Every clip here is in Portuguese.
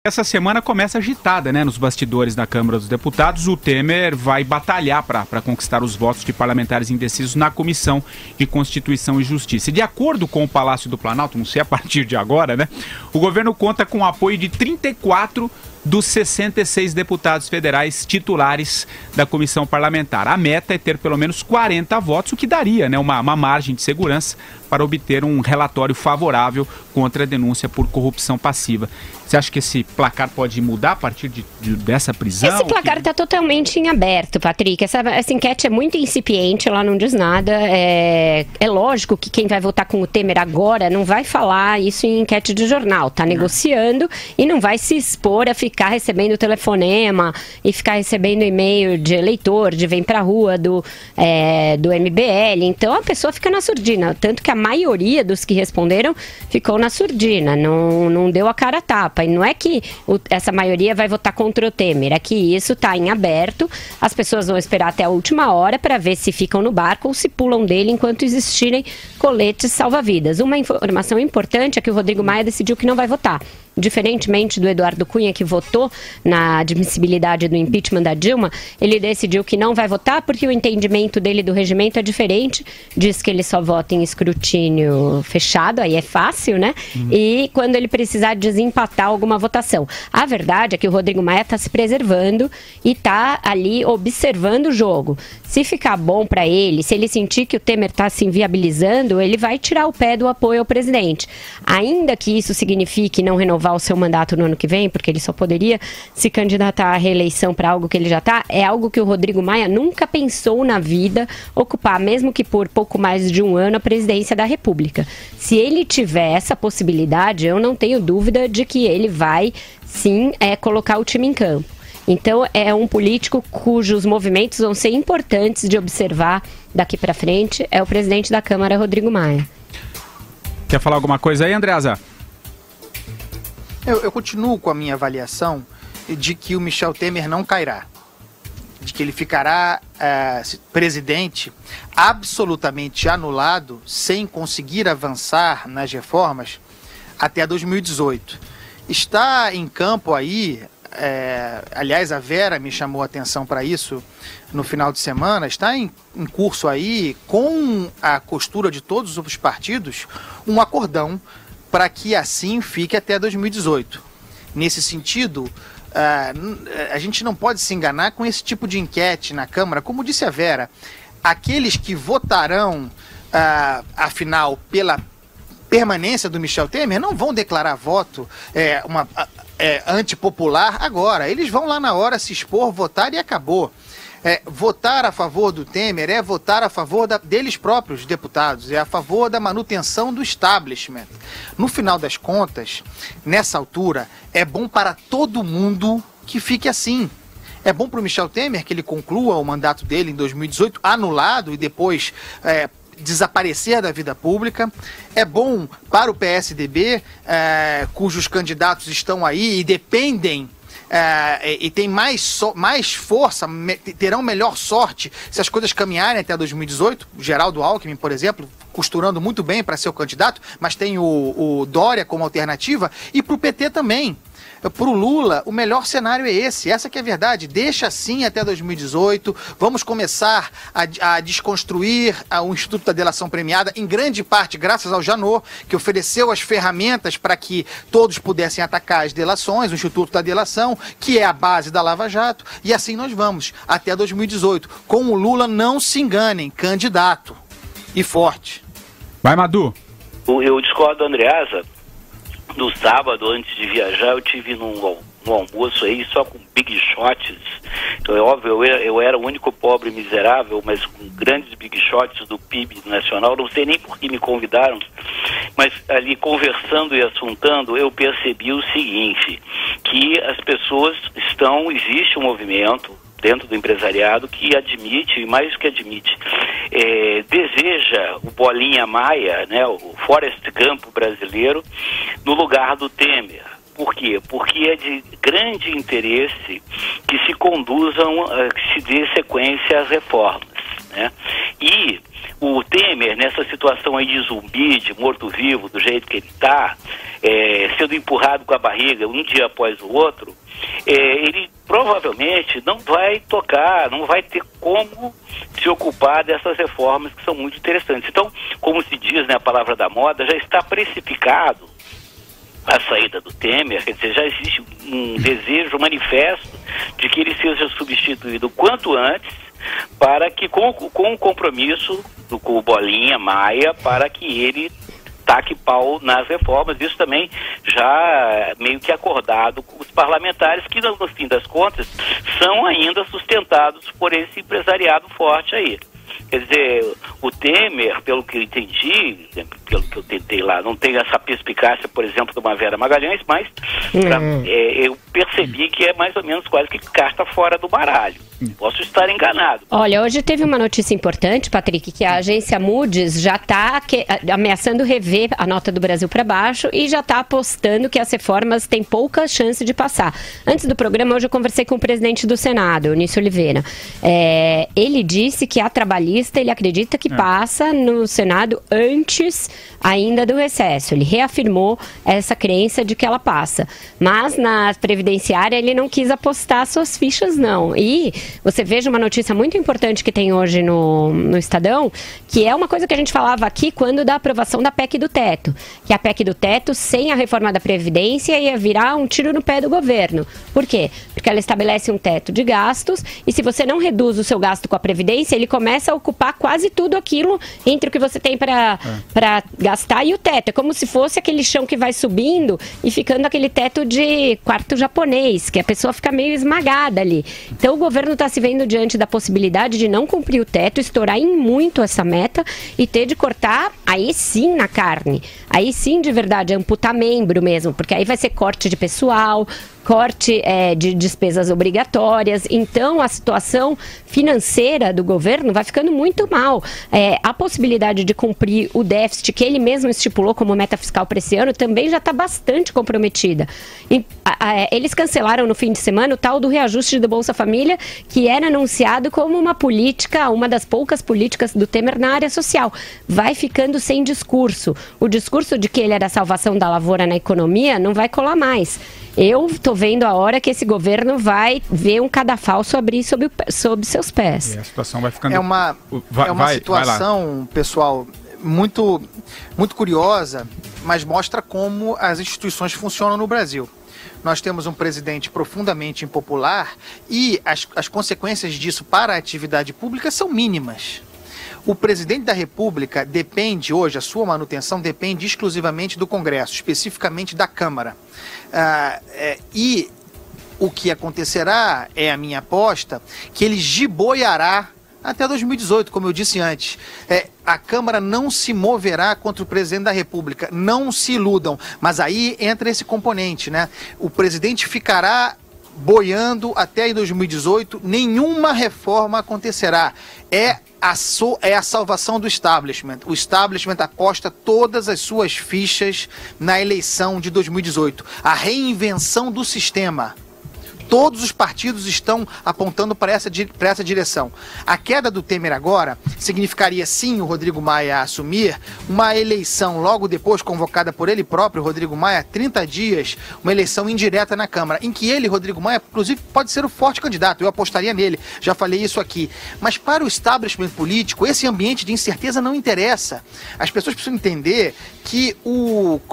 Essa semana começa agitada, né, nos bastidores da Câmara dos Deputados. O Temer vai batalhar para conquistar os votos de parlamentares indecisos na Comissão de Constituição e Justiça. E de acordo com o Palácio do Planalto, não sei a partir de agora, né, o governo conta com o apoio de 34 dos 66 deputados federais titulares da comissão parlamentar. A meta é ter pelo menos 40 votos, o que daria, né, uma margem de segurança para obter um relatório favorável contra a denúncia por corrupção passiva. Você acha que esse placar pode mudar a partir dessa prisão? Esse placar está totalmente em aberto, Patrick. Essa enquete é muito incipiente, ela não diz nada. É lógico que quem vai votar com o Temer agora não vai falar isso em enquete de jornal. Está negociando e não vai se expor a ficar recebendo telefonema e ficar recebendo e-mail de eleitor, de vem pra rua do MBL. Então a pessoa fica na surdina. Tanto que a maioria dos que responderam ficou na surdina, não deu a cara a tapa. E não é que essa maioria vai votar contra o Temer, é que isso está em aberto. As pessoas vão esperar até a última hora para ver se ficam no barco ou se pulam dele enquanto existirem coletes salva-vidas. Uma informação importante é que o Rodrigo Maia decidiu que não vai votar. Diferentemente do Eduardo Cunha, que votou na admissibilidade do impeachment da Dilma, ele decidiu que não vai votar porque o entendimento dele do regimento é diferente. Diz que ele só vota em escrutínio fechado, aí é fácil, né? E quando ele precisar desempatar alguma votação. A verdade é que o Rodrigo Maia está se preservando e está ali observando o jogo. Se ficar bom para ele, se ele sentir que o Temer está se inviabilizando, ele vai tirar o pé do apoio ao presidente. Ainda que isso signifique não renovar o seu mandato no ano que vem, porque ele só poderia se candidatar à reeleição para algo que ele já está, é algo que o Rodrigo Maia nunca pensou na vida ocupar, mesmo que por pouco mais de um ano, a presidência da República. Se ele tiver essa possibilidade, eu não tenho dúvida de que ele vai, sim, colocar o time em campo. Então, é um político cujos movimentos vão ser importantes de observar daqui para frente, é o presidente da Câmara, Rodrigo Maia. Quer falar alguma coisa aí, Andreasa? Eu continuo com a minha avaliação de que o Michel Temer não cairá, de que ele ficará presidente absolutamente anulado, sem conseguir avançar nas reformas até 2018. Está em campo aí, aliás, a Vera me chamou a atenção para isso no final de semana, está em curso aí, com a costura de todos os partidos, um acordão para que assim fique até 2018. Nesse sentido, a gente não pode se enganar com esse tipo de enquete na Câmara. Como disse a Vera, aqueles que votarão, afinal, pela permanência do Michel Temer, não vão declarar voto antipopular agora. Eles vão lá na hora se expor, votar e acabou. Votar a favor do Temer é votar a favor deles próprios, deputados, é a favor da manutenção do establishment. No final das contas, nessa altura, é bom para todo mundo que fique assim. É bom para o Michel Temer que ele conclua o mandato dele em 2018, anulado, e depois desaparecer da vida pública. É bom para o PSDB, cujos candidatos estão aí e dependem e tem mais força, terão melhor sorte se as coisas caminharem até 2018. O Geraldo Alckmin, por exemplo, costurando muito bem para ser o candidato, mas tem o Dória como alternativa, e para o PT também. Para o Lula, o melhor cenário é esse, essa que é a verdade. Deixa assim até 2018, vamos começar a desconstruir o Instituto da Delação Premiada, em grande parte graças ao Janot, que ofereceu as ferramentas para que todos pudessem atacar as delações, o Instituto da Delação, que é a base da Lava Jato, e assim nós vamos até 2018. Com o Lula, não se enganem, candidato e forte. Vai, Madu. Eu discordo da Andreasa. No sábado, antes de viajar, eu tive num almoço aí só com big shots. Então é óbvio, eu era o único pobre miserável, mas com grandes big shots do PIB nacional. Não sei nem por que me convidaram, mas ali conversando e assuntando, eu percebi o seguinte, que as pessoas existe um movimento dentro do empresariado que admite, e mais do que admite, deseja o Bolinha Maia, né, o Forrest Gump brasileiro, no lugar do Temer. Por quê? Porque é de grande interesse que se conduzam, que se dê sequência às reformas, né? E o Temer, nessa situação aí de zumbi, de morto-vivo, do jeito que ele está, sendo empurrado com a barriga um dia após o outro, ele provavelmente não vai tocar, não vai ter como se ocupar dessas reformas que são muito interessantes. Então, como se diz, né, a palavra da moda, já está precificado a saída do Temer, quer dizer, já existe um desejo manifesto de que ele seja substituído o quanto antes, para que com o compromisso com o Bolinha Maia, para que ele taque pau nas reformas. Isso também já meio que acordado com os parlamentares, que no fim das contas são ainda sustentados por esse empresariado forte aí. Quer dizer, o Temer, pelo que eu entendi, pelo que eu tentei lá, não tem essa perspicácia, por exemplo, de uma Vera Magalhães, mas eu percebi que é mais ou menos quase que carta fora do baralho. Posso estar enganado. Olha, hoje teve uma notícia importante, Patrick, que a agência Moody's já está ameaçando rever a nota do Brasil para baixo e já está apostando que as reformas têm pouca chance de passar. Antes do programa, hoje eu conversei com o presidente do Senado, Eunício Oliveira. Ele disse que a trabalhista, ele acredita que passa no Senado antes ainda do recesso. Ele reafirmou essa crença de que ela passa. Mas na previdenciária ele não quis apostar suas fichas, não. E você veja uma notícia muito importante que tem hoje no Estadão, que é uma coisa que a gente falava aqui quando da aprovação da PEC do teto. Que a PEC do teto, sem a reforma da Previdência, ia virar um tiro no pé do governo. Por quê? Porque ela estabelece um teto de gastos e se você não reduz o seu gasto com a Previdência, ele começa a ocupar quase tudo aquilo entre o que você tem para gastar e o teto. É como se fosse aquele chão que vai subindo e ficando aquele teto de quarto japonês, que a pessoa fica meio esmagada ali. Então o governo está se vendo diante da possibilidade de não cumprir o teto, estourar em muito essa meta e ter de cortar, aí sim, na carne. Aí sim, de verdade, amputar membro mesmo, porque aí vai ser corte de pessoal, corte de despesas obrigatórias. Então a situação financeira do governo vai ficando muito mal. A possibilidade de cumprir o déficit que ele mesmo estipulou como meta fiscal para esse ano também já está bastante comprometida. Eles cancelaram no fim de semana o tal do reajuste do Bolsa Família, que era anunciado como uma política, uma das poucas políticas do Temer na área social. Vai ficando sem discurso. O discurso de que ele era a salvação da lavoura na economia não vai colar mais. Eu estou vendo a hora que esse governo vai ver um cadafalso abrir sob seus pés. A situação vai ficando... É uma situação, pessoal, muito, muito curiosa, mas mostra como as instituições funcionam no Brasil. Nós temos um presidente profundamente impopular e as consequências disso para a atividade pública são mínimas. O presidente da República depende hoje, a sua manutenção depende exclusivamente do Congresso, especificamente da Câmara. E o que acontecerá, é a minha aposta, que ele giboiará até 2018, como eu disse antes. A Câmara não se moverá contra o presidente da República, não se iludam. Mas aí entra esse componente, né? O presidente ficará boiando até em 2018, nenhuma reforma acontecerá. É a salvação do establishment. O establishment aposta todas as suas fichas na eleição de 2018. A reinvenção do sistema. Todos os partidos estão apontando para essa direção. A queda do Temer agora significaria sim o Rodrigo Maia assumir uma eleição logo depois convocada por ele próprio, Rodrigo Maia, 30 dias, uma eleição indireta na Câmara, em que ele, Rodrigo Maia, inclusive pode ser o forte candidato, eu apostaria nele, já falei isso aqui. Mas para o establishment político, esse ambiente de incerteza não interessa. As pessoas precisam entender que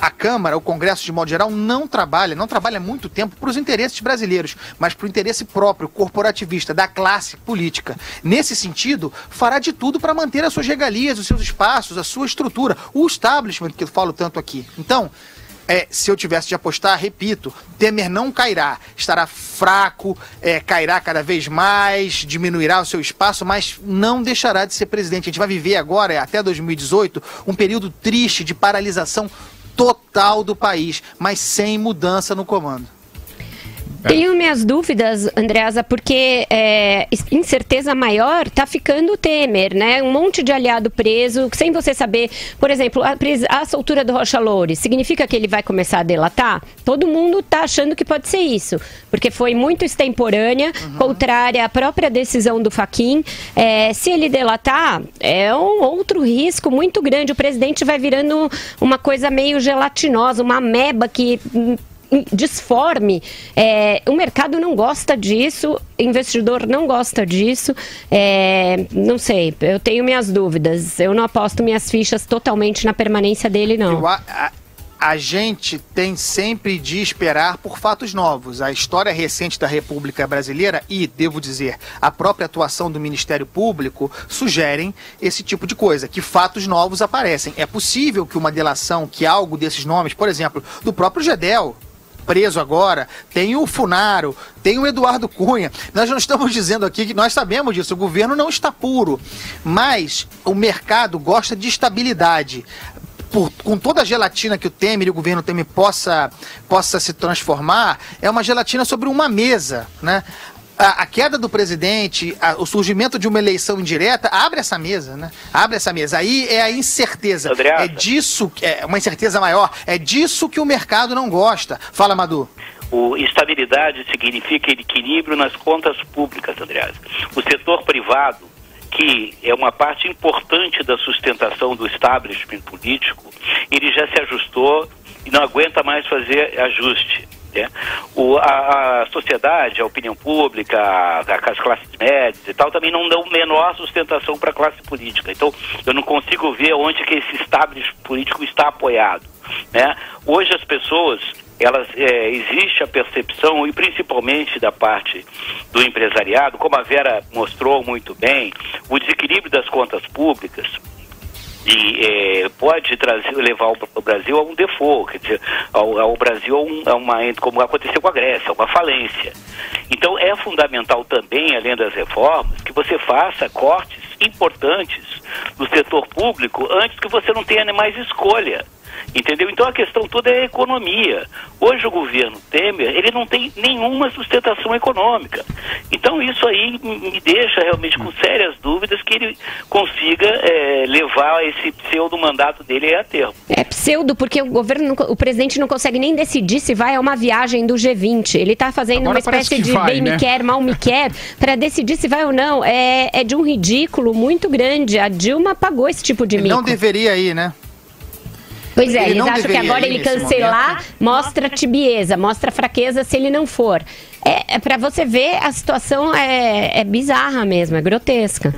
a Câmara, o Congresso de modo geral, não trabalha há muito tempo para os interesses brasileiros, mas para o interesse próprio, corporativista, da classe política. Nesse sentido, fará de tudo para manter as suas regalias, os seus espaços, a sua estrutura, o establishment que eu falo tanto aqui. Então, se eu tivesse de apostar, repito, Temer não cairá, estará fraco, cairá cada vez mais, diminuirá o seu espaço, mas não deixará de ser presidente. A gente vai viver agora, até 2018, um período triste de paralisação total do país, mas sem mudança no comando. Tenho minhas dúvidas, Andreasa, porque incerteza maior está ficando o Temer, né? Um monte de aliado preso, sem você saber, por exemplo, a soltura do Rocha Loures, significa que ele vai começar a delatar? Todo mundo está achando que pode ser isso, porque foi muito extemporânea, contrária à própria decisão do Fachin. Se ele delatar, é um outro risco muito grande. O presidente vai virando uma coisa meio gelatinosa, uma ameba que disforme. O mercado não gosta disso, o investidor não gosta disso. Não sei, eu tenho minhas dúvidas. Eu não aposto minhas fichas totalmente na permanência dele, não. A gente tem sempre de esperar por fatos novos. A história recente da República Brasileira e, devo dizer, a própria atuação do Ministério Público sugerem esse tipo de coisa, que fatos novos aparecem. É possível que uma delação, que algo desses nomes, por exemplo, do próprio Gedel, preso agora, tem o Funaro, tem o Eduardo Cunha. Nós não estamos dizendo aqui que nós sabemos disso, o governo não está puro, mas o mercado gosta de estabilidade. Com toda a gelatina que o Temer e o governo Temer possa se transformar, é uma gelatina sobre uma mesa, né? A queda do presidente, o surgimento de uma eleição indireta, abre essa mesa, né? Abre essa mesa. Aí é a incerteza. Andreasa. É disso, uma incerteza maior, é disso que o mercado não gosta. Fala, Madu. Estabilidade significa equilíbrio nas contas públicas, Andreasa. O setor privado, que é uma parte importante da sustentação do establishment político, ele já se ajustou e não aguenta mais fazer ajuste. Né? A sociedade, a opinião pública, as classes médias e tal, também não dão menor sustentação para a classe política. Então, eu não consigo ver onde que esse establishment político está apoiado. Né? Hoje as pessoas, existe a percepção, e principalmente da parte do empresariado, como a Vera mostrou muito bem, o desequilíbrio das contas públicas pode levar o Brasil a um default, quer dizer, ao Brasil como aconteceu com a Grécia, uma falência. Então é fundamental também, além das reformas, que você faça cortes importantes no setor público antes que você não tenha mais escolha. Entendeu? Então a questão toda é a economia. Hoje o governo Temer, ele não tem nenhuma sustentação econômica. Então isso aí me deixa realmente com sérias dúvidas que ele consiga levar esse pseudo-mandato dele a termo. É pseudo porque o presidente não consegue nem decidir se vai a uma viagem do G20. Ele está fazendo agora uma espécie de bem me quer, mal me quer, para decidir se vai ou não. É de um ridículo muito grande. A Dilma pagou esse tipo de mico. Não deveria ir, né? Pois é, eles acham que agora ele cancelar mostra tibieza, mostra fraqueza se ele não for. Para você ver, a situação é bizarra mesmo, é grotesca.